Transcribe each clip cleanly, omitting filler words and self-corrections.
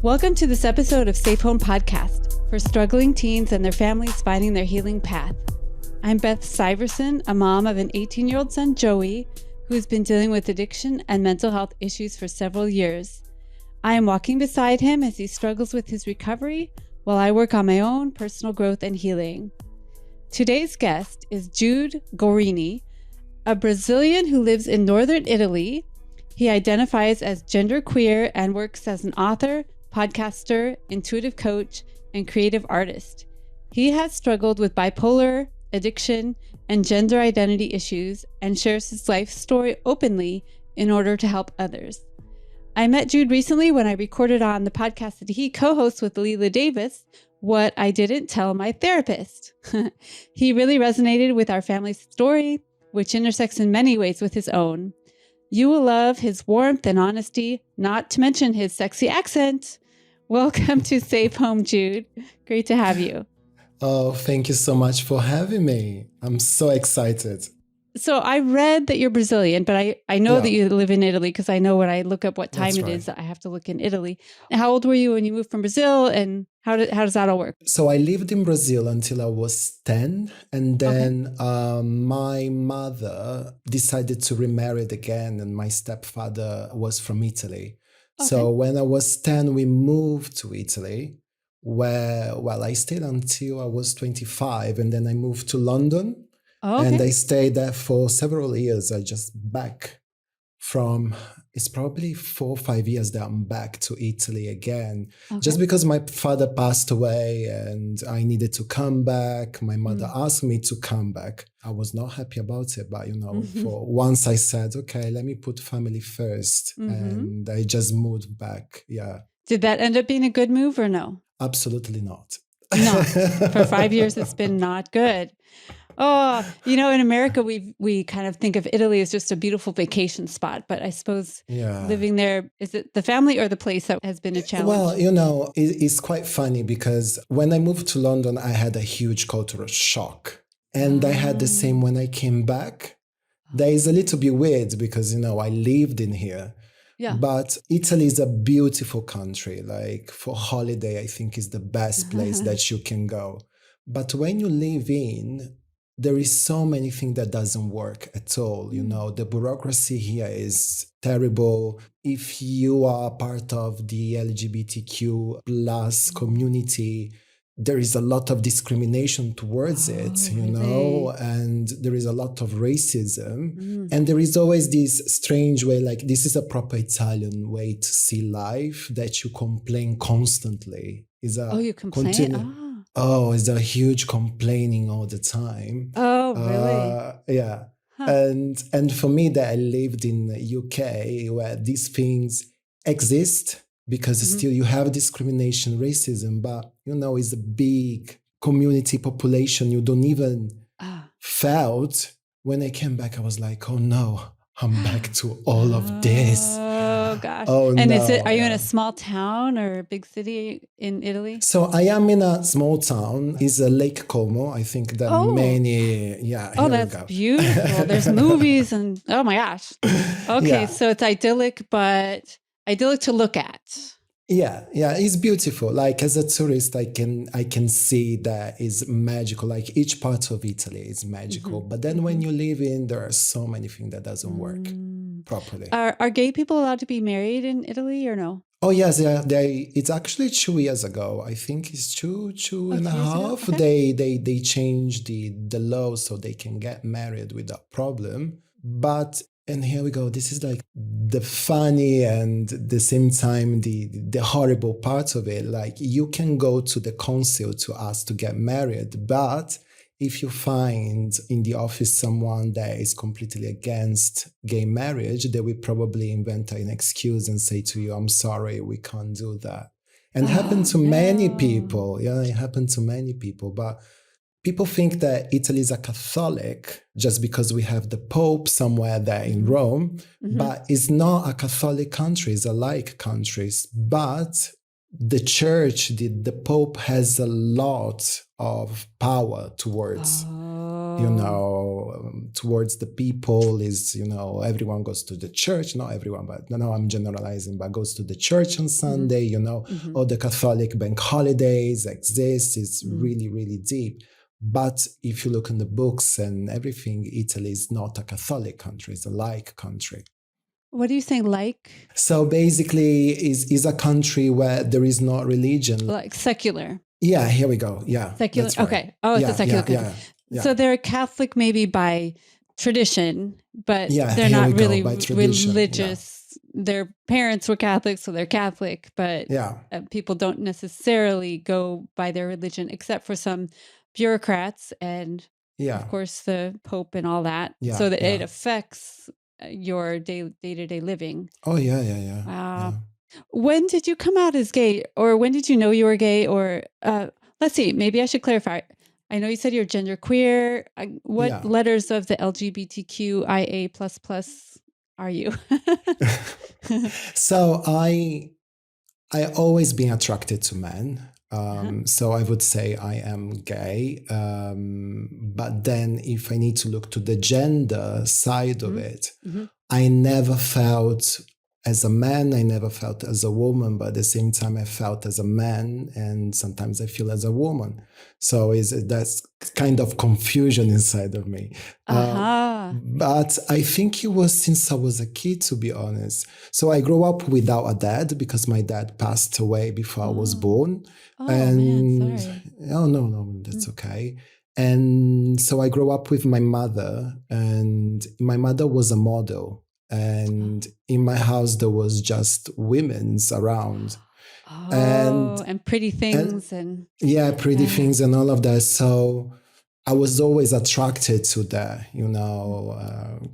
Welcome to this episode of Safe Home Podcast for struggling teens and their families finding their healing path. I'm Beth Syverson, a mom of an 18-year-old son, Joey, who has been dealing with addiction and mental health issues for several years. I am walking beside him as he struggles with his recovery while I work on my own personal growth and healing. Today's guest is Jude Gorini, a Brazilian who lives in northern Italy. He identifies as genderqueer and works as an author, podcaster, intuitive coach, and creative artist. He has struggled with bipolar, addiction, and gender identity issues and shares his life story openly in order to help others. I met Jude recently when I recorded on the podcast that he co-hosts with Leela Davis, What I Didn't Tell My Therapist. He really resonated with our family's story, which intersects in many ways with his own. You will love his warmth and honesty, not to mention his sexy accent. Welcome to Safe Home, Jude. Great to have you. Oh, thank you so much for having me. I'm so excited. So I read that you're Brazilian, but I know that you live in Italy because I know when I look up what time it is, I have to look in Italy. How old were you when you moved from Brazil, and how does that all work? So I lived in Brazil until I was 10, and then my mother decided to remarry again, and my stepfather was from Italy. Okay. So when I was 10, we moved to Italy, where, I stayed until I was 25, and then I moved to London. Oh, okay. And I stayed there for several years. I just back from, it's probably 4 or 5 years that I'm back to Italy again. Okay. Just because my father passed away and I needed to come back. My mother asked me to come back. I was not happy about it, but for once I said, okay, let me put family first. And I just moved back. Yeah. Did that end up being a good move or no? Absolutely not. No. For 5 years, it's been not good. Oh, in America, we kind of think of Italy as just a beautiful vacation spot. But I suppose living there, is it the family or the place that has been a challenge? Well, it's quite funny because when I moved to London, I had a huge cultural shock. And I had the same when I came back. That is a little bit weird because, I lived in here. Yeah. But Italy is a beautiful country. Like for holiday, I think is the best place that you can go. But when you live in, there is so many things that doesn't work at all. The bureaucracy here is terrible. If you are part of the LGBTQ plus community, there is a lot of discrimination towards it, really? And there is a lot of racism. And there is always this strange way, like this is a proper Italian way to see life, that you complain constantly. You complain? Oh, it's a huge complaining all the time. Oh, really? Yeah. Huh. And for me that I lived in the UK where these things exist because still you have discrimination, racism, but it's a big community population you don't even felt. When I came back, I was like, oh no, I'm back to all of this. Oh gosh. Oh, and are you in a small town or a big city in Italy? So I am in a small town. It's a Lake Como. I think that many, Oh, that's beautiful. There's movies and oh my gosh. Okay, so it's idyllic, but idyllic to look at. Yeah, it's beautiful. Like as a tourist, I can see that is magical. Like each part of Italy is magical. But then when you live in, there are so many things that doesn't work properly. Are gay people allowed to be married in Italy or no? Oh yes, it's actually 2 years ago. I think it's two and a half. Okay. They changed the law so they can get married without problem. But and here we go. This is like the funny and at the same time the horrible part of it. Like you can go to the council to ask to get married, but if you find in the office someone that is completely against gay marriage, they will probably invent an excuse and say to you, I'm sorry, we can't do that. And it happened to many people. Yeah, it happened to many people. But people think that Italy is a Catholic just because we have the Pope somewhere there in Rome, but it's not a Catholic country, it's a laic country. But the church, the Pope has a lot of power towards, towards the people is, everyone goes to the church, not everyone, but no, I'm generalizing, but goes to the church on Sunday, all the Catholic bank holidays exist. It's really, really deep. But if you look in the books and everything, Italy is not a Catholic country, it's a laic country. What do you think, like? So basically, is a country where there is no religion. Like secular. Yeah, here we go. Yeah. Secular. That's right. Okay. Oh, it's a secular country. Yeah. So they're Catholic maybe by tradition, but they're not really religious. Yeah. Their parents were Catholic, so they're Catholic, but people don't necessarily go by their religion, except for some bureaucrats and, of course, the Pope and all that. Yeah. So that it affects your day-to-day living. Oh, yeah. Wow. Yeah. When did you come out as gay, or when did you know you were gay? Or let's see, maybe I should clarify. I know you said you're genderqueer. What letters of the LGBTQIA++ are you? So I always been attracted to men. So I would say I am gay. But then if I need to look to the gender side of it, I never felt as a man, I never felt as a woman, but at the same time I felt as a man, and sometimes I feel as a woman. So that's kind of confusion inside of me. But I think it was since I was a kid, to be honest. So I grew up without a dad because my dad passed away before I was born. Man, sorry. Oh, no, that's okay. And so I grew up with my mother, and my mother was a model. And in my house, there was just women's around. And pretty things. Pretty things and all of that. So I was always attracted to that,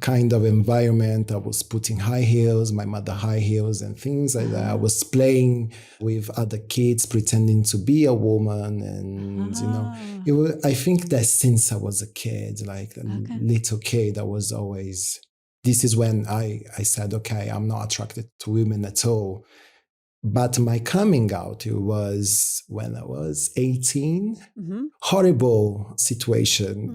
kind of environment. I was putting high heels, my mother high heels and things like that. I was playing with other kids, pretending to be a woman. And, I think that since I was a kid, like a little kid, I was always... This is when I said, okay, I'm not attracted to women at all. But my coming out, it was when I was 18. Horrible situation.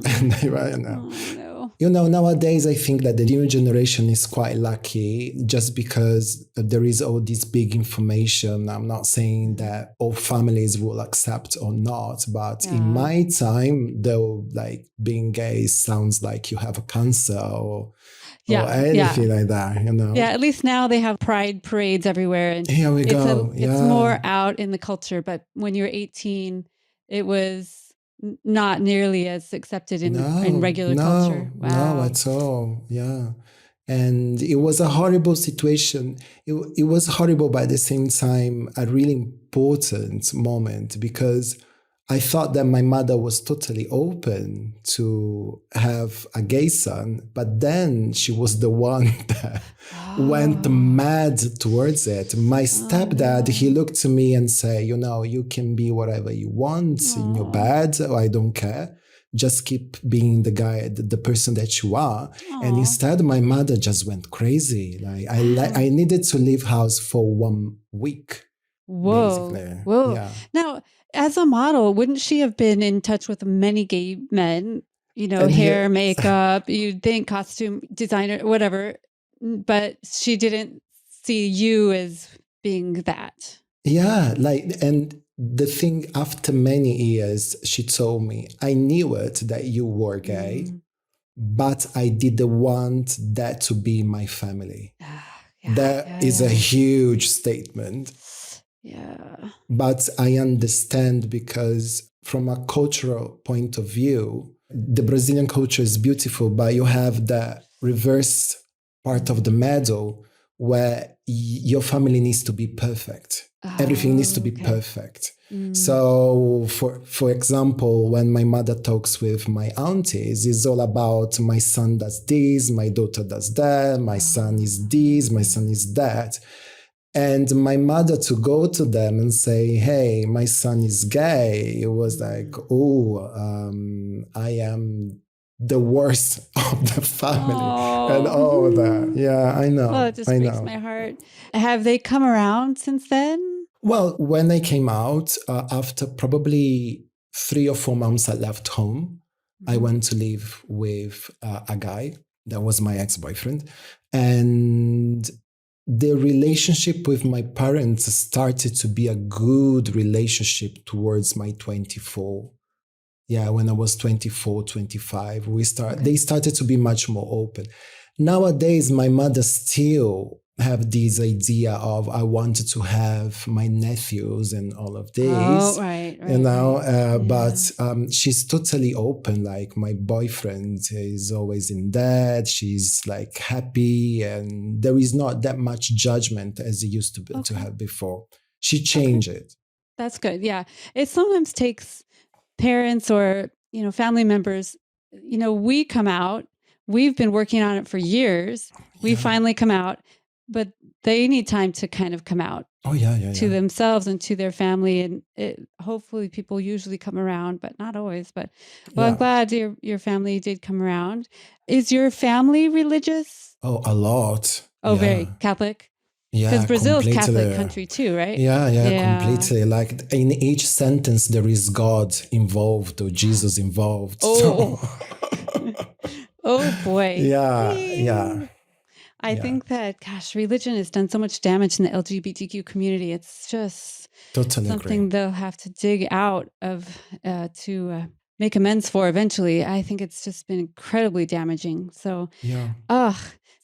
Nowadays, I think that the new generation is quite lucky just because there is all this big information. I'm not saying that all families will accept or not, but in my time, though, like being gay sounds like you have a cancer or anything like that, Yeah, at least now they have pride parades everywhere. And here we go. It's more out in the culture. But when you were 18, it was not nearly as accepted in regular culture. Wow. No, at all. Yeah. And it was a horrible situation. It was horrible, but at the same time, a really important moment because I thought that my mother was totally open to have a gay son, but then she was the one that went mad towards it. My stepdad, he looked to me and said, you can be whatever you want in your bed. I don't care. Just keep being the guy, the person that you are. And instead, my mother just went crazy. Like I needed to leave house for 1 week. Whoa. Basically. Whoa. Yeah. Now, as a model, wouldn't she have been in touch with many gay men? Hair, makeup, you'd think costume designer, whatever. But she didn't see you as being that. Yeah, and the thing, after many years, she told me, I knew it that you were gay, but I didn't want that to be my family. That is a huge statement. Yeah. But I understand because from a cultural point of view, the Brazilian culture is beautiful, but you have the reverse part of the medal where your family needs to be perfect. Everything needs to be perfect. So, for example, when my mother talks with my aunties, it's all about my son does this, my daughter does that, my son is this, my son is that. And my mother to go to them and say, hey, my son is gay, it was like, I am the worst of the family and all of that. Yeah, I know. Oh, it just breaks my heart. Have they come around since then? Well, when I came out, after probably 3 or 4 months, I left home. I went to live with a guy that was my ex-boyfriend. And the relationship with my parents started to be a good relationship towards my 24. Yeah, when I was 24, 25, they started to be much more open. Nowadays, my mother still have this idea of I wanted to have my nephews and all of this, right, but she's totally open. Like my boyfriend is always in bed. She's like happy, and there is not that much judgment as it used to be, to have before. She changed it. That's good. Yeah. It sometimes takes parents or, family members, we come out, we've been working on it for years. We finally come out, but they need time to kind of come out to themselves and to their family. And hopefully people usually come around, but not always. But I'm glad your family did come around. Is your family religious? Oh, a lot. Oh, very Catholic? Yeah, because Brazil's completely. Catholic country too, right? Yeah, completely. Like in each sentence, there is God involved or Jesus involved. Oh, oh boy. Yeah. I think that, gosh, religion has done so much damage in the LGBTQ community. It's just totally something they'll have to dig out of to make amends for eventually. I think it's just been incredibly damaging. So,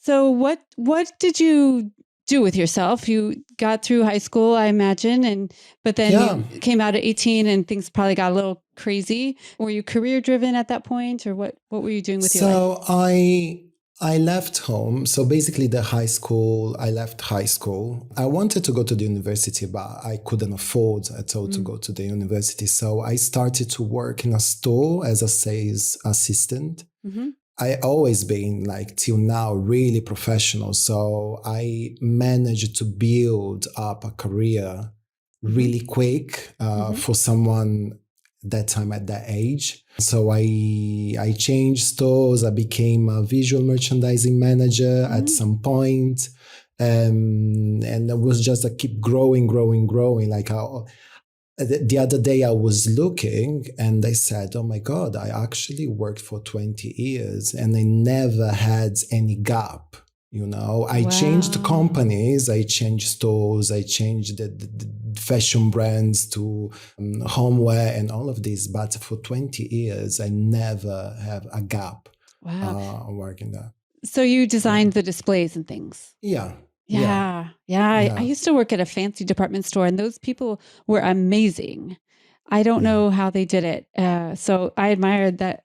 so what did you do with yourself? You got through high school, I imagine, but then you came out at 18 and things probably got a little crazy. Were you career driven at that point, or what were you doing with your life? So I left home. So basically I left high school. I wanted to go to the university, but I couldn't afford at all to go to the university. So I started to work in a store as a sales assistant. Mm-hmm. I always been like till now really professional. So I managed to build up a career really quick for someone that time at that age. So I changed stores. I became a visual merchandising manager at some point. And it was just a keep growing. Like the other day I was looking and I said, oh my God, I actually worked for 20 years and I never had any gap. I changed companies, I changed stores, I changed the fashion brands to homeware and all of this. But for 20 years, I never have a gap working there. So you designed the displays and things? Yeah. I used to work at a fancy department store and those people were amazing. I don't know how they did it. So I admired that,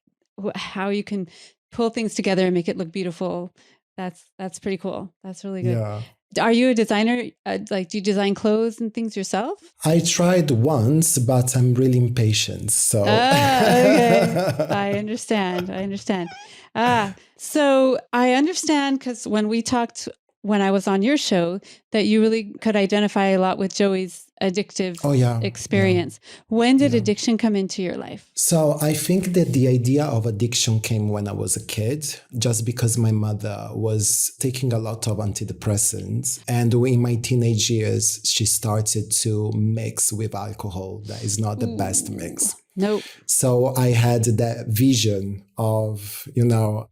how you can pull things together and make it look beautiful. That's pretty cool. That's really good. Yeah. Are you a designer? Do you design clothes and things yourself? I tried once, but I'm really impatient. So okay. I understand. So I understand because when I was on your show, that you really could identify a lot with Joey's addictive experience. When did addiction come into your life? So I think that the idea of addiction came when I was a kid, just because my mother was taking a lot of antidepressants. And in my teenage years, she started to mix with alcohol. That is not the best mix. Nope. So I had that vision of,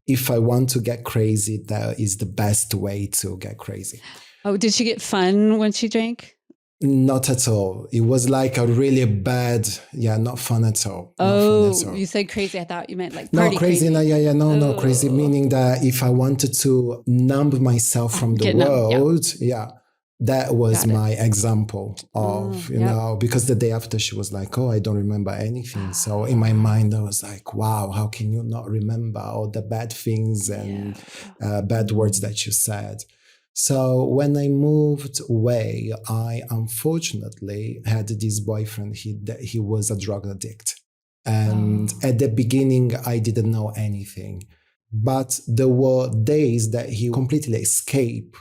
if I want to get crazy, that is the best way to get crazy. Oh, did she get fun when she drank? Not at all. It was like a really bad, not fun at all. You said crazy. I thought you meant like party crazy. No, crazy, meaning that if I wanted to numb myself from the world, that was my example of, because the day after she was like, oh, I don't remember anything. So in my mind, I was like, wow, how can you not remember all the bad things and bad words that you said? So when I moved away, I unfortunately had this boyfriend. He was a drug addict. And at the beginning, I didn't know anything. But there were days that he completely escaped.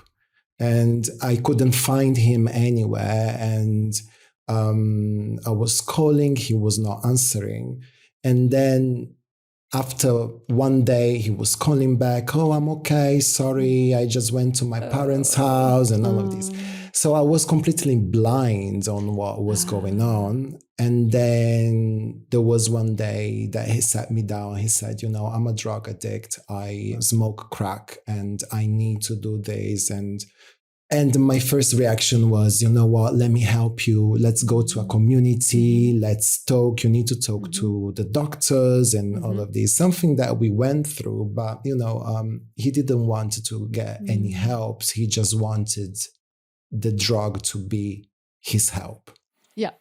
And I couldn't find him anywhere. And I was calling, he was not answering. And then after one day, he was calling back, oh, I'm okay, sorry, I just went to my parents' house and all of this. So I was completely blind on what was going on. And then there was one day that he sat me down. He said, I'm a drug addict. I smoke crack and I need to do this. And my first reaction was, you know what, let me help you. Let's go to a community. Let's talk. You need to talk to the doctors and all of this. Something that we went through, but, he didn't want to get any help. He just wanted the drug to be his help. Yeah.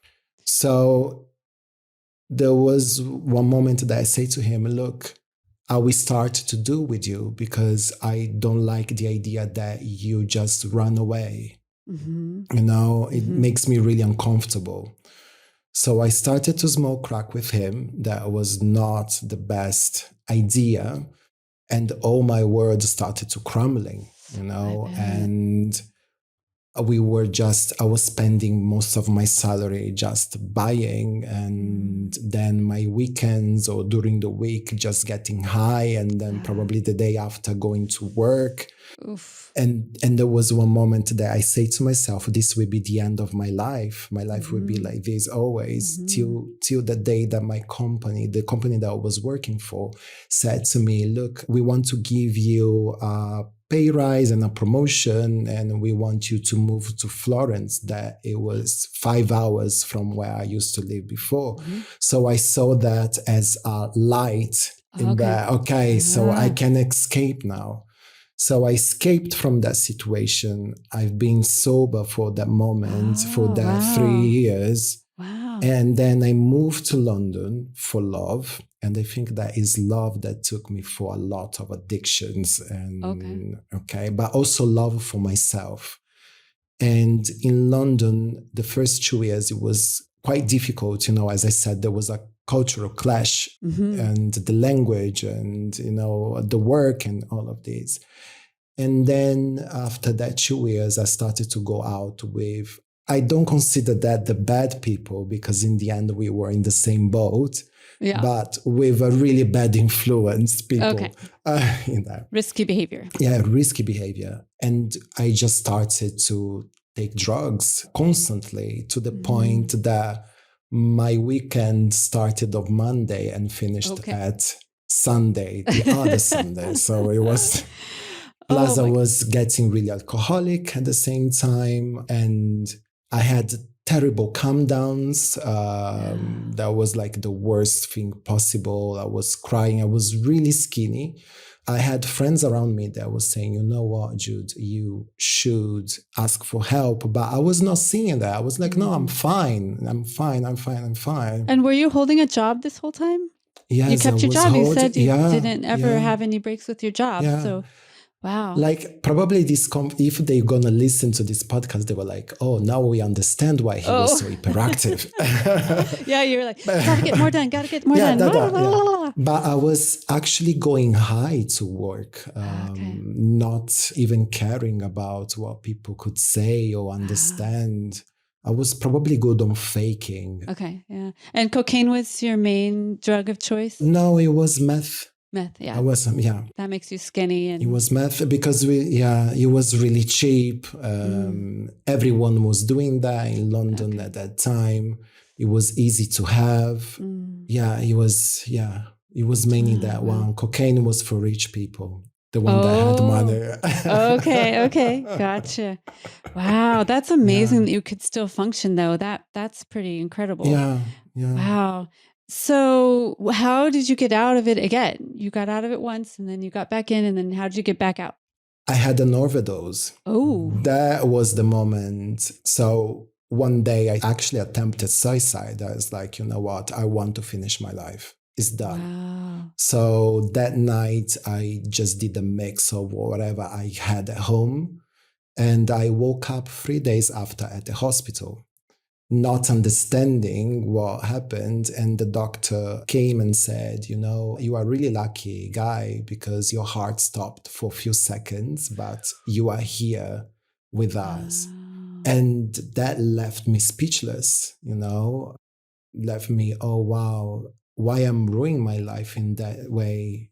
So there was one moment that I say to him, look, I will start to do with you because I don't like the idea that you just run away. It makes me really uncomfortable. So I started to smoke crack with him. That was not the best idea. And all my words started to crumbling, and I was spending most of my salary just buying, and then my weekends or during the week just getting high, and then probably the day after going to work. Oof. And there was one moment that I say to myself, this will be the end of my life. My life will be like this always till the day that the company that I was working for, said to me, look, we want to give you a pay rise and a promotion, and we want you to move to Florence. That it was 5 hours from where I used to live before. So I saw that as a light in that, so I can escape now. So I escaped from that situation. I've been sober for that moment, for that 3 years. Wow. And then I moved to London for love. And I think that is love that took me for a lot of addictions but also love for myself. And in London, the first 2 years, it was quite difficult. As I said, there was a cultural clash and the language and, the work and all of this. And then after that 2 years, I started to go out with, I don't consider that the bad people, because in the end we were in the same boat, but with a really bad influence people. Risky behavior. Yeah, risky behavior. And I just started to take drugs constantly to the point that my weekend started on Monday and finished at Sunday, the other Sunday. So it was... Plus, I was getting really alcoholic at the same time, and I had terrible calm downs. That was like the worst thing possible. I was crying. I was really skinny. I had friends around me that was saying, you know what, Jude, you should ask for help. But I was not seeing that. I was like, no, I'm fine. I'm fine. And were you holding a job this whole time? Yes, you kept your job. You said you didn't ever have any breaks with your job. So... Wow. Like probably if they're going to listen to this podcast, they were like, oh, now we understand why he was so hyperactive. Yeah, you're like, gotta get more done. But I was actually going high to work, not even caring about what people could say or understand. I was probably good on faking. Okay, yeah. And cocaine was your main drug of choice? No, it was meth. Meth, yeah. I was, That makes you skinny. And it was meth because it was really cheap. Everyone was doing that in London at that time. It was easy to have. It was mainly that one. Cocaine was for rich people. The one that had money. Okay. Gotcha. Wow. That's amazing that you could still function though. That's pretty incredible. Yeah. Wow. So how did you get out of it again? You got out of it once and then you got back in, and then how did you get back out? I had an overdose. Oh. That was the moment. So one day I actually attempted suicide. I was like, you know what? I want to finish my life. It's done. Wow. So that night I just did a mix of whatever I had at home. And I woke up 3 days after at the hospital, not understanding what happened. And the doctor came and said, you are really lucky, guy, because your heart stopped for a few seconds, but you are here with us. And that left me speechless, left me, oh, wow, why I'm ruining my life in that way,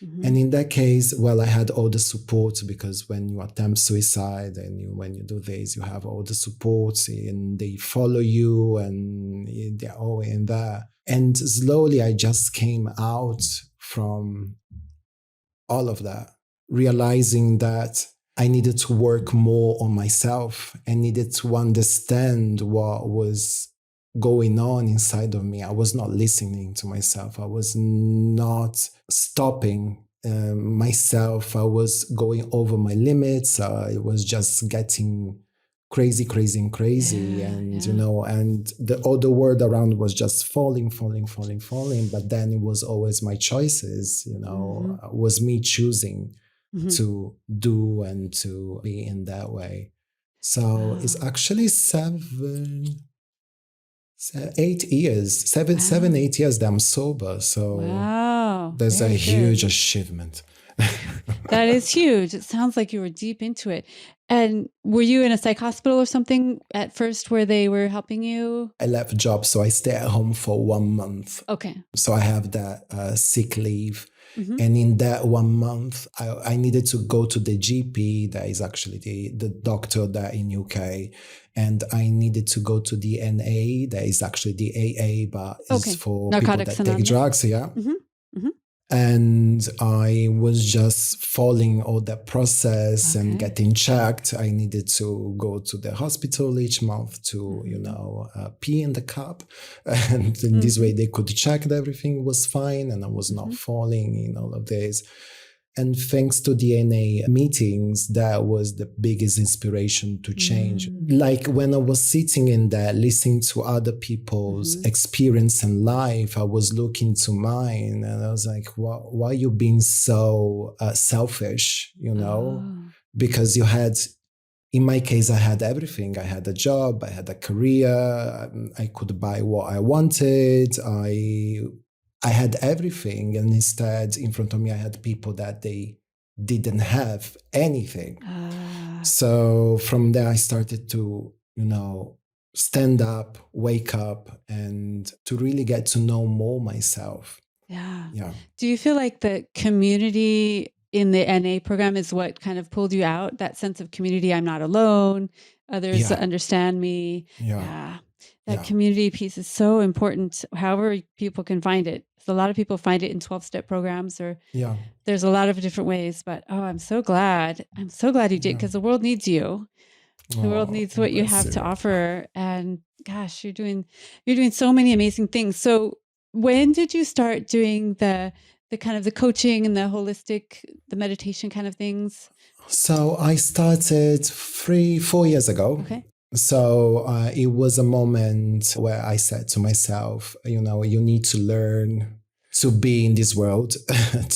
And in that case, well, I had all the support, because when you attempt suicide and when you do this, you have all the support and they follow you and they're all in there. And slowly I just came out from all of that, realizing that I needed to work more on myself and needed to understand what was going on inside of me. I was not listening to myself. I was not stopping myself. I was going over my limits. I was just getting crazy. And, you know, and all the world around was just falling. But then it was always my choices, you know, was me choosing to do and to be in that way. So it's actually 8 years that I'm sober. So there's a huge achievement. That is huge. It sounds like you were deep into it. And were you in a psych hospital or something at first where they were helping you? I left job, so I stayed at home for 1 month. Okay. So I have that sick leave. And in that 1 month, I needed to go to the GP, that is actually the doctor there in UK. And I needed to go to the NA, that is actually the AA, but it's for Narcotics people that take drugs, Mm-hmm. And I was just following all that process and getting checked. I needed to go to the hospital each month to, you know, pee in the cup. And in this way they could check that everything was fine and I was not falling in all of this. And thanks to DNA meetings, that was the biggest inspiration to change. Like when I was sitting in there, listening to other people's experience in life, I was looking to mine and I was like, why are you being so selfish, you know? Because you had, in my case, I had everything. I had a job, I had a career, I could buy what I wanted, I had everything, and instead in front of me I had people that they didn't have anything. So from there I started to, you know, stand up, wake up, and to really get to know more myself. Yeah. Do you feel like the community in the NA program is what kind of pulled you out? That sense of community, I'm not alone, others understand me. That community piece is so important, however people can find it. So a lot of people find it in 12-step programs, or there's a lot of different ways, but I'm so glad you did, because the world needs you. The world needs what you have to offer. And gosh, you're doing so many amazing things. So when did you start doing the kind of the coaching and the holistic, the meditation kind of things? So I started 4 years ago. Okay. So it was a moment where I said to myself, you know, you need to learn to be in this world.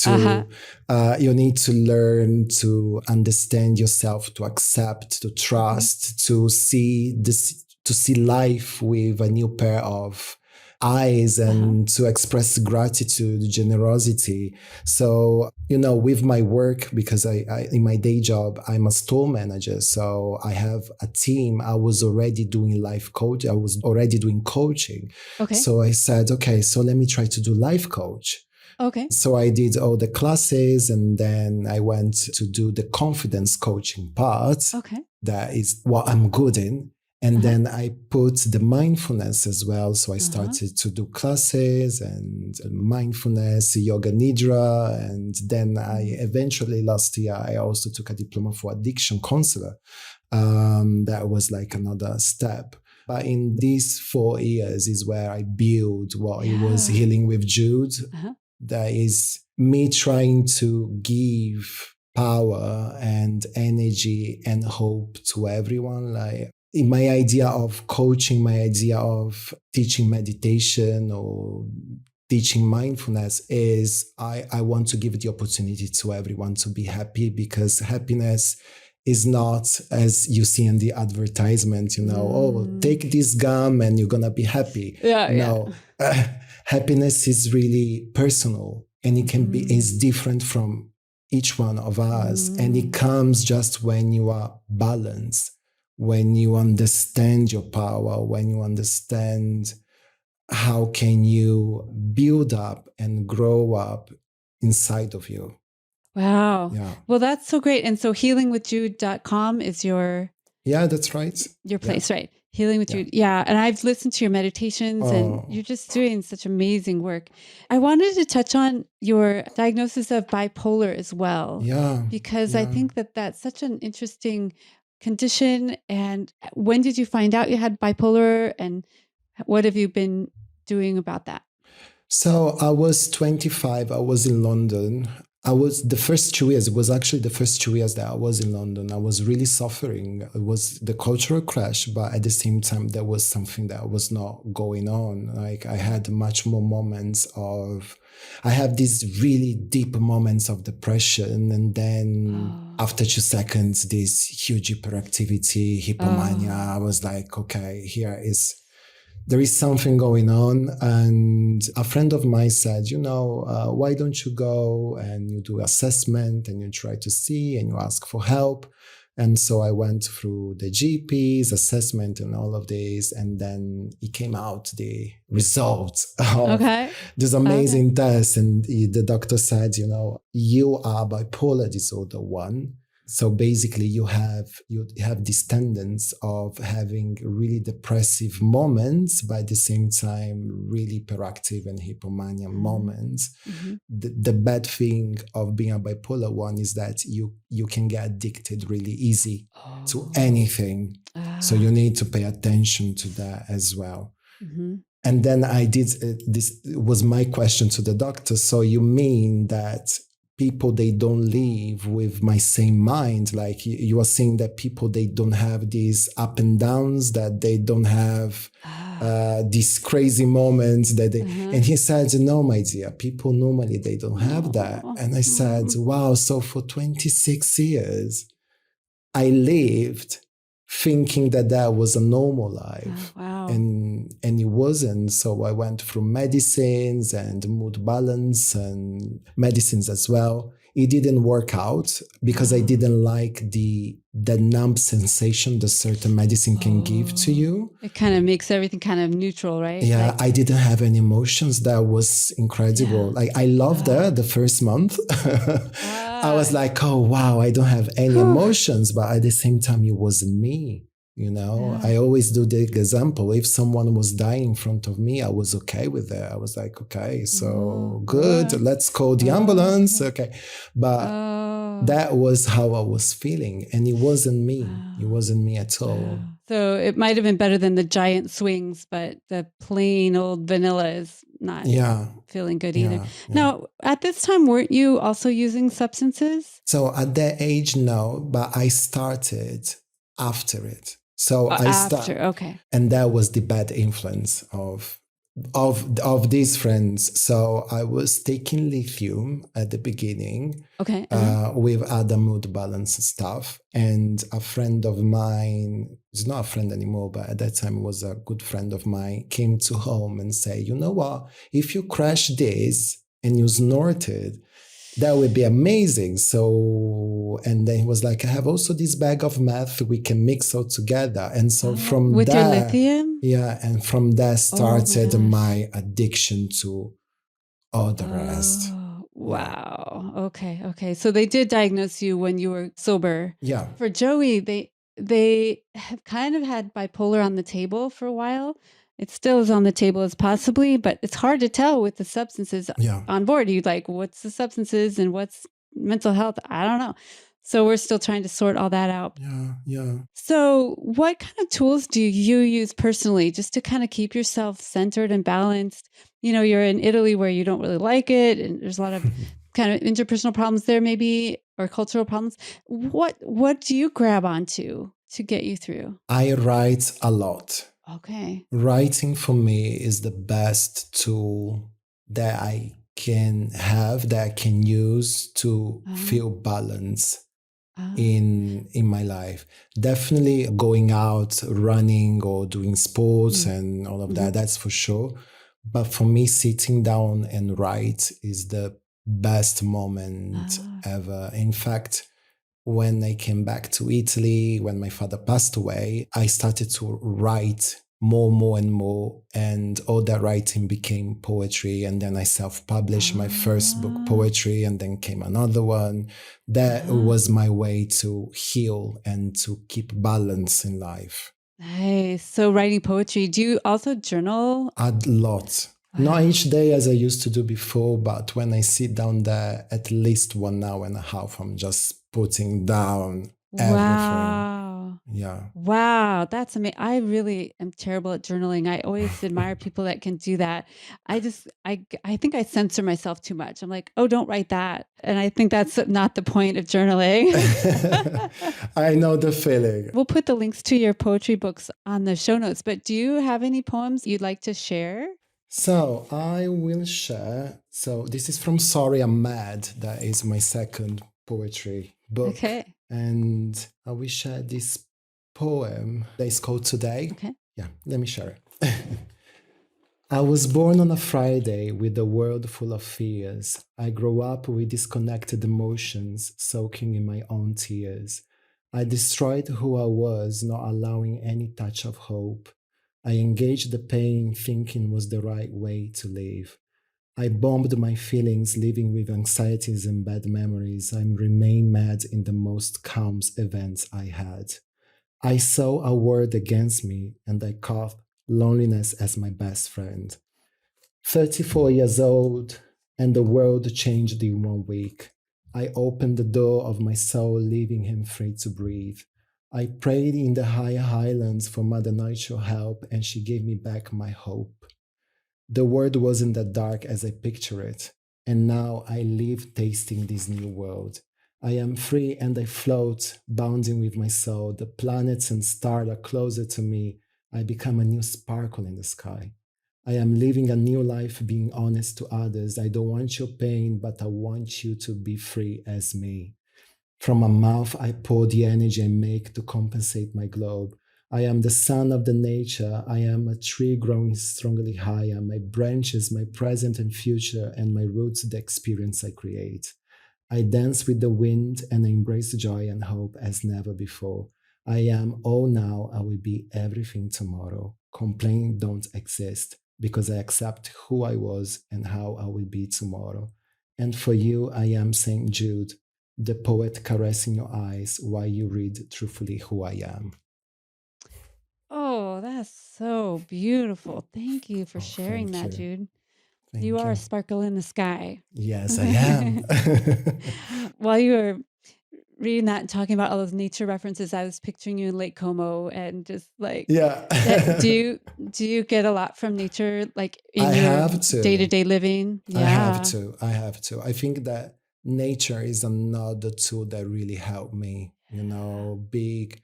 You need to learn to understand yourself, to accept, to trust, to see life with a new pair of eyes, and to express gratitude, generosity. So, you know, with my work, because I in my day job, I'm a store manager. So I have a team. I was already doing life coach. I was already doing coaching. Okay. So I said, okay, so let me try to do life coach. Okay. So I did all the classes, and then I went to do the confidence coaching part. Okay. That is what I'm good in. And then I put the mindfulness as well. So I started to do classes and mindfulness, yoga nidra. And then I eventually last year, I also took a diploma for addiction counselor. That was like another step. But in these 4 years is where I built what it was Healing with Jude. That is me trying to give power and energy and hope to everyone. Like, in my idea of coaching, my idea of teaching meditation or teaching mindfulness is I want to give the opportunity to everyone to be happy, because happiness is not as you see in the advertisement, you know, oh, take this gum and you're going to be happy. No, happiness is really personal, and it can be, is different from each one of us. And it comes just when you are balanced, when you understand your power, when you understand how can you build up and grow up inside of you. Wow. Yeah. Well, that's so great. And so healingwithjude.com is your That's right. Your place, right? Healing with Jude. Yeah. And I've listened to your meditations and you're just doing such amazing work. I wanted to touch on your diagnosis of bipolar as well. Yeah. Because I think that that's such an interesting condition. And when did you find out you had bipolar and what have you been doing about that? So I was 25. I was in London. It was the first 2 years that I was in London. I was really suffering. It was the cultural crash, but at the same time, there was something that was not going on. Like I had much more moments I have these really deep moments of depression. And then after 2 seconds, this huge hyperactivity, hypomania. I was like, okay, there is something going on. And a friend of mine said, why don't you go and you do assessment and you try to see and you ask for help. And so I went through the GP's assessment and all of this. And then it came out the results of this amazing test. And the doctor said, you are bipolar disorder 1. So basically you have this tendency of having really depressive moments, but at the same time, really hyperactive and hypomania moments. Mm-hmm. The bad thing of being a bipolar 1 is that you can get addicted really easy to anything. So you need to pay attention to that as well. Mm-hmm. And then I did, this was my question to the doctor. So you mean that people, they don't live with my same mind? Like you are saying that people, they don't have these up and downs, that they don't have these crazy moments that they, and he said, no, my dear, people normally, they don't have that. And I said, wow, so for 26 years, I lived thinking that was a normal life. Wow. And it wasn't. So I went through medicines and mood balance and medicines as well. It didn't work out because I didn't like the numb sensation that certain medicine can give to you. It kind of makes everything kind of neutral, right? Yeah, I didn't have any emotions. That was incredible. Yeah. Like I loved the first month. I was like, oh, wow, I don't have any emotions, but at the same time, it wasn't me. I always do the example. If someone was dying in front of me, I was okay with it. I was like, okay, so good. Let's call the ambulance. Okay. But that was how I was feeling. And it wasn't me. It wasn't me at all. So it might have been better than the giant swings, but the plain old vanilla is not feeling good either. Yeah. Now, at this time, weren't you also using substances? So at that age, no, but I started after it. So and that was the bad influence of these friends. So I was taking lithium at the beginning, with other mood balance stuff. And a friend of mine, it's not a friend anymore, but at that time it was a good friend of mine, came to home and say, you know what, if you crash this and you snorted, that would be amazing. So, and then he was like, I have also this bag of meth, we can mix all together. And so from with your lithium? Yeah. And from that started my addiction to all the rest. Wow. Okay. So they did diagnose you when you were sober. Yeah. For Joey, they have kind of had bipolar on the table for a while. It still is on the table as possibly, but it's hard to tell with the substances on board. You like, what's the substances and what's mental health? I don't know. So we're still trying to sort all that out. Yeah. So what kind of tools do you use personally just to kind of keep yourself centered and balanced? You're in Italy where you don't really like it, and there's a lot of kind of interpersonal problems there maybe, or cultural problems. What do you grab onto to get you through? I write a lot. Okay. Writing for me is the best tool that I can have, that I can use to feel balance in my life. Definitely going out, running or doing sports and all of that, that's for sure. But for me, sitting down and write is the best moment ever. In fact, when I came back to Italy, when my father passed away, I started to write more and more, and all that writing became poetry. And then I self-published my first book, poetry, and then came another one. That was my way to heal and to keep balance in life. Nice. So writing poetry, do you also journal? A lot. Not each day as I used to do before, but when I sit down there, at least 1.5 hours, I'm just putting down everything. Wow. Yeah. Wow, that's amazing. I really am terrible at journaling. I always admire people that can do that. I think I censor myself too much. I'm like, oh, don't write that. And I think that's not the point of journaling. I know the feeling. We'll put the links to your poetry books on the show notes, but do you have any poems you'd like to share? So I will share. So this is from Sorry I'm Mad. That is my second poetry book. Okay. And I will share this poem that is called Today. Okay. Yeah, let me share it. I was born on a Friday with a world full of fears. I grew up with disconnected emotions, soaking in my own tears. I destroyed who I was, not allowing any touch of hope. I engaged the pain, thinking was the right way to live. I bombed my feelings, living with anxieties and bad memories. I remain mad in the most calm events I had. I saw a world against me, and I caught loneliness as my best friend. 34 years old, and the world changed in 1 week. I opened the door of my soul, leaving him free to breathe. I prayed in the high highlands for Mother Nature help, and she gave me back my hope. The world wasn't that dark as I picture it, and now I live tasting this new world. I am free and I float, bounding with my soul. The planets and stars are closer to me. I become a new sparkle in the sky. I am living a new life, being honest to others. I don't want your pain, but I want you to be free as me. From my mouth, I pour the energy I make to compensate my globe. I am the son of the nature. I am a tree growing strongly higher. My branches, my present and future, and my roots, the experience I create. I dance with the wind and embrace joy and hope as never before. I am all now. I will be everything tomorrow. Complaint don't exist because I accept who I was and how I will be tomorrow. And for you, I am St. Jude, the poet caressing your eyes while you read truthfully who I am. Oh, that's so beautiful. Thank you for sharing that, Jude. You are a sparkle in the sky. Yes, I am. While you were reading that and talking about all those nature references, I was picturing you in Lake Como and just like, yeah. do you get a lot from nature, like in I your have to. day-to-day living? Yeah. I have to. I think that nature is another tool that really helped me, big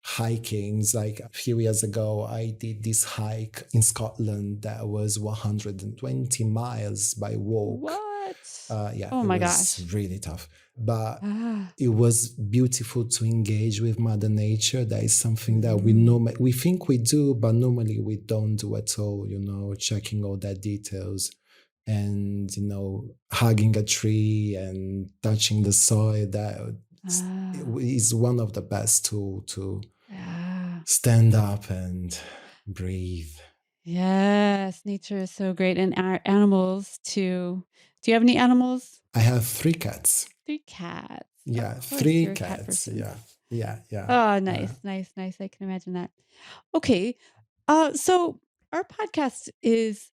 hikings. Like a few years ago, I did this hike in Scotland that was 120 miles by walk. What? Yeah, oh my gosh, really tough. But it was beautiful to engage with Mother Nature. That is something that we think we do, but normally we don't do at all, checking all the details and, hugging a tree and touching the soil. That is one of the best tools to stand up and breathe. Yes, nature is so great. And our animals too. Do you have any animals? I have 3 cats. 3 cats. Yeah, 3 cats. Yeah. Oh, nice. I can imagine that. Okay. So our podcast is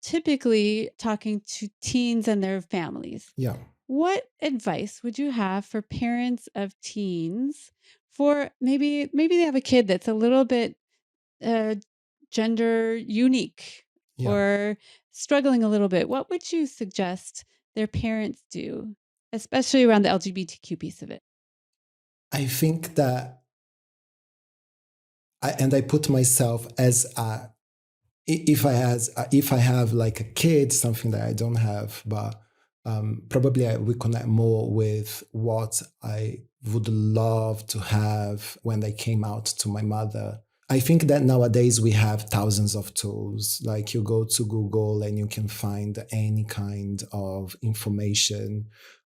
typically talking to teens and their families. Yeah. What advice would you have for parents of teens for maybe they have a kid that's a little bit gender unique or struggling a little bit? What would you suggest their parents do, especially around the LGBTQ piece of it? I think that, I put myself as if I have like a kid, something that I don't have, but probably I would connect more with what I would love to have when I came out to my mother. I think that nowadays we have thousands of tools. Like you go to Google and you can find any kind of information.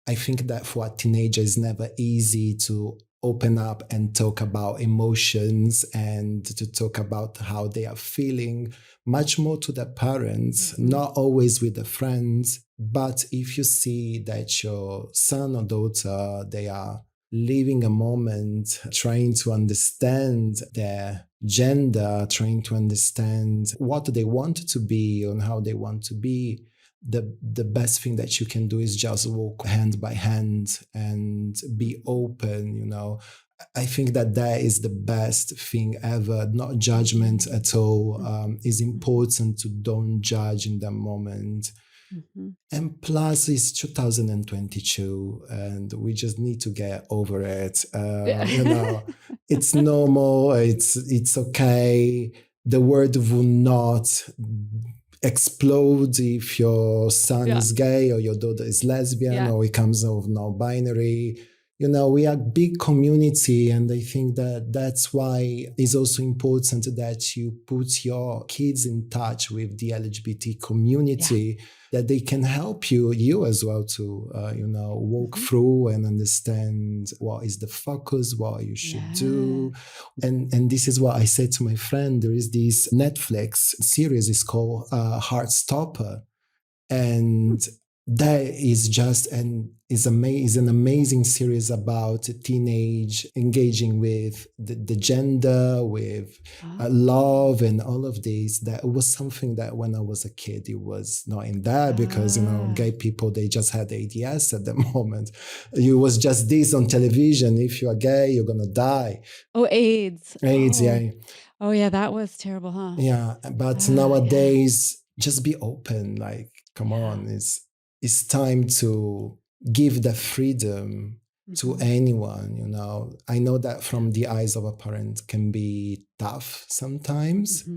I think that for a teenager, it's never easy to open up and talk about emotions and to talk about how they are feeling, much more to the parents, not always with the friends. But if you see that your son or daughter, they are living a moment trying to understand their gender, trying to understand what they want to be and how they want to be, the best thing that you can do is just walk hand by hand and be open, I think that is the best thing ever. Not judgment at all. It's important to don't judge in that moment. And plus, it's 2022, and we just need to get over it. It's normal. It's okay. The world will not explode if your son is gay or your daughter is lesbian or it comes of non-binary. We are a big community, and I think that's why it's also important that you put your kids in touch with the LGBT community, that they can help you as well to, walk through and understand what is the focus, what you should do. And this is what I said to my friend. There is this Netflix series, it's called Heartstopper. And that is just is an amazing series about teenage engaging with the gender, with love and all of this. That was something that when I was a kid, it was not in there because, gay people, they just had AIDS at the moment. It was just this on television. If you are gay, you're going to die. Oh, AIDS. Yeah. Oh, yeah, that was terrible, huh? Yeah, but nowadays, just be open. Like, come on, it's time to give the freedom to anyone, I know that from the eyes of a parent can be tough sometimes,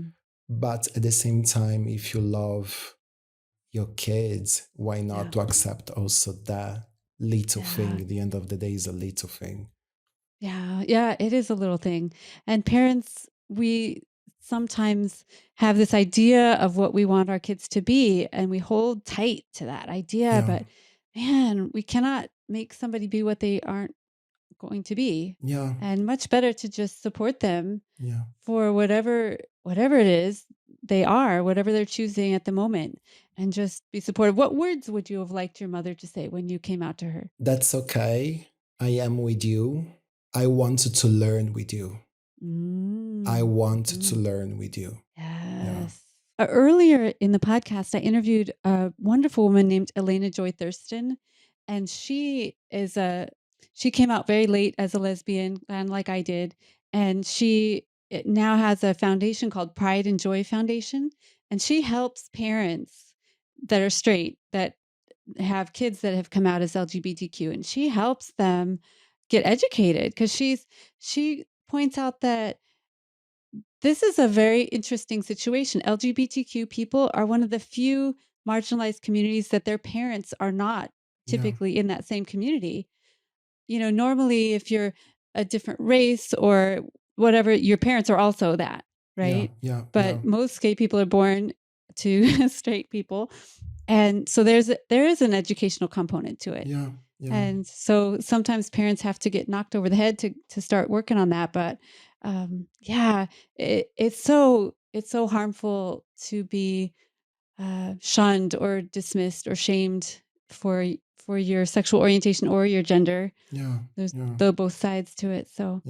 but at the same time, if you love your kids, why not to accept also that little thing? At the end of the day is a little thing. Yeah, it is a little thing. And parents, we sometimes have this idea of what we want our kids to be, and we hold tight to that idea. But man, we cannot make somebody be what they aren't going to be. And much better to just support them for whatever it is they are, whatever they're choosing at the moment, and just be supportive. What words would you have liked your mother to say when you came out to her? That's okay. I am with you. I wanted to learn with you. I wanted to learn with you. Yes. Earlier in the podcast, I interviewed a wonderful woman named Elena Joy Thurston, and she came out very late as a lesbian, and like I did, and she now has a foundation called Pride and Joy Foundation, and she helps parents that are straight that have kids that have come out as LGBTQ, and she helps them get educated because she points out that this is a very interesting situation. LGBTQ people are one of the few marginalized communities that their parents are not typically in that same community. Normally if you're a different race or whatever, your parents are also that, right? But most gay people are born to straight people. And so there is an educational component to it. And so sometimes parents have to get knocked over the head to start working on that. But it's so harmful to be shunned or dismissed or shamed for your sexual orientation or your gender. There's both sides to it. So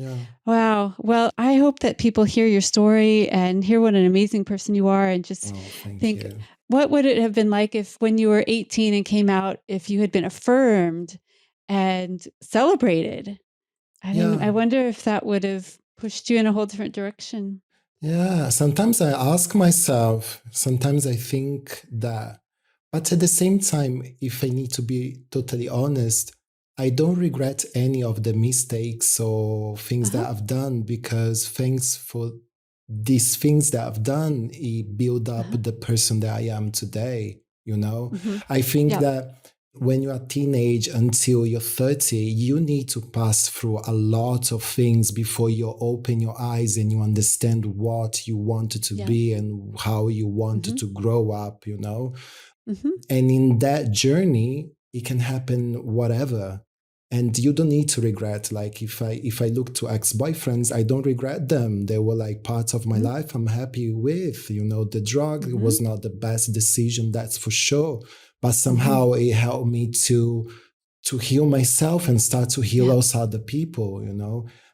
wow. Well, I hope that people hear your story and hear what an amazing person you are, and just think, what would it have been like if when you were 18 and came out, if you had been affirmed and celebrated? I wonder if that would have pushed you in a whole different direction. Yeah, sometimes I ask myself, sometimes I think that, but at the same time, if I need to be totally honest, I don't regret any of the mistakes or things that I've done, because thanks for these things that I've done, it built up the person that I am today, I think that when you're a teenage until you're 30, you need to pass through a lot of things before you open your eyes and you understand what you wanted to be and how you wanted to grow up, And in that journey, it can happen whatever. And you don't need to regret. Like if I look to ex-boyfriends, I don't regret them. They were like part of my life I'm happy with. The drug was not the best decision, that's for sure. But somehow it helped me to heal myself and start to heal also other people,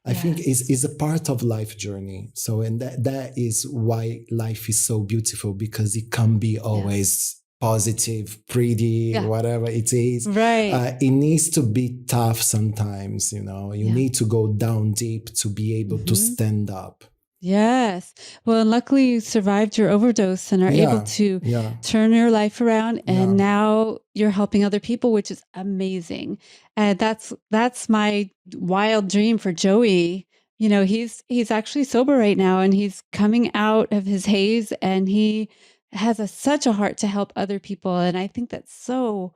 I think is a part of life journey. So, and that is why life is so beautiful, because it can be always positive, pretty, whatever it is. Right. It needs to be tough sometimes, you need to go down deep to be able to stand up. Yes. Well, and luckily you survived your overdose and are able to turn your life around. And now you're helping other people, which is amazing. And that's my wild dream for Joey. He's actually sober right now, and he's coming out of his haze, and he has such a heart to help other people. And I think that's so,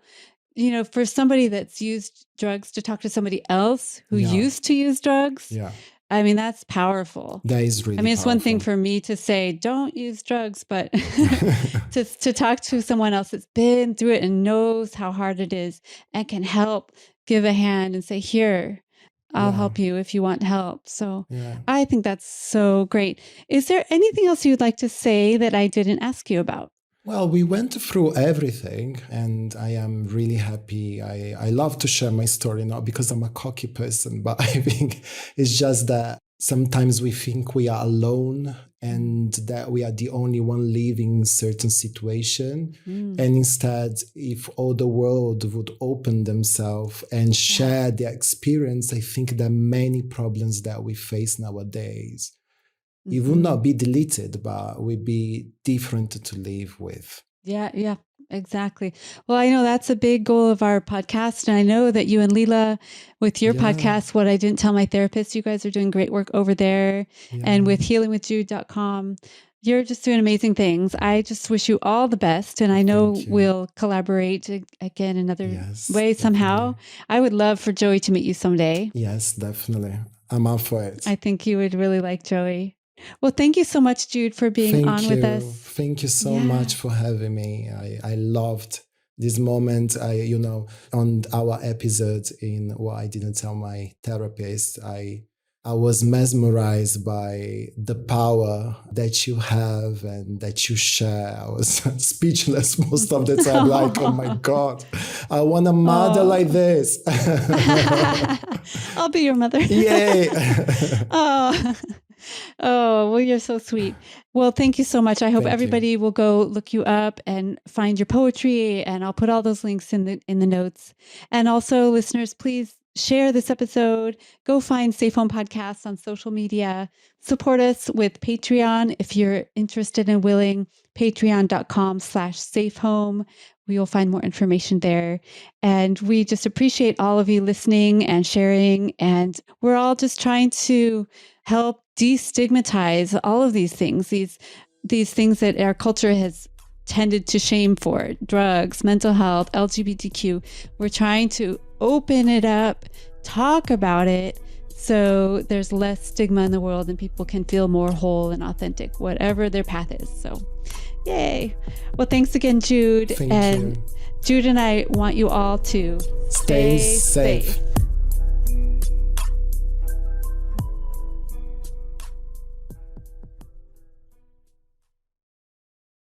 for somebody that's used drugs to talk to somebody else who used to use drugs. Yeah. I mean, that's powerful. That is really it's powerful. one thing for me to say, don't use drugs, but to talk to someone else that's been through it and knows how hard it is and can help give a hand and say, here, I'll help you if you want help. So I think that's so great. Is there anything else you'd like to say that I didn't ask you about? Well, we went through everything, and I am really happy. I love to share my story, not because I'm a cocky person, but I think it's just that sometimes we think we are alone and that we are the only one living certain situation. And instead, if all the world would open themselves and share their experience, I think there are many problems that we face nowadays. It will not be deleted, but will be different to live with. Yeah, exactly. Well, I know that's a big goal of our podcast. And I know that you and Leela, with your podcast, What I Didn't Tell My Therapist, you guys are doing great work over there. And with healingwithjude.com, you're just doing amazing things. I just wish you all the best. And I know we'll collaborate again another way somehow. Definitely. I would love for Joey to meet you someday. Yes, definitely. I'm up for it. I think you would really like Joey. Well, thank you so much, Jude, for being on with us. Thank you so much for having me. I loved this moment. On our episode in What I Didn't Tell My Therapist, I was mesmerized by the power that you have and that you share. I was speechless most of the time, like, oh my God, I want a mother like this. I'll be your mother. Yay. Oh, well, you're so sweet. Well, thank you so much. I hope everybody will go look you up and find your poetry, and I'll put all those links in the notes. And also, listeners, please share this episode. Go find Safe Home Podcasts on social media. Support us with Patreon if you're interested and willing. Patreon.com/safehome. You'll find more information there. And we just appreciate all of you listening and sharing. And we're all just trying to help destigmatize all of these things, these things that our culture has tended to shame for: drugs, mental health, LGBTQ. We're trying to open it up, talk about it, so there's less stigma in the world and people can feel more whole and authentic, whatever their path is. So, yay. Well, thanks again, Jude. Thank you. Jude and I want you all to stay safe.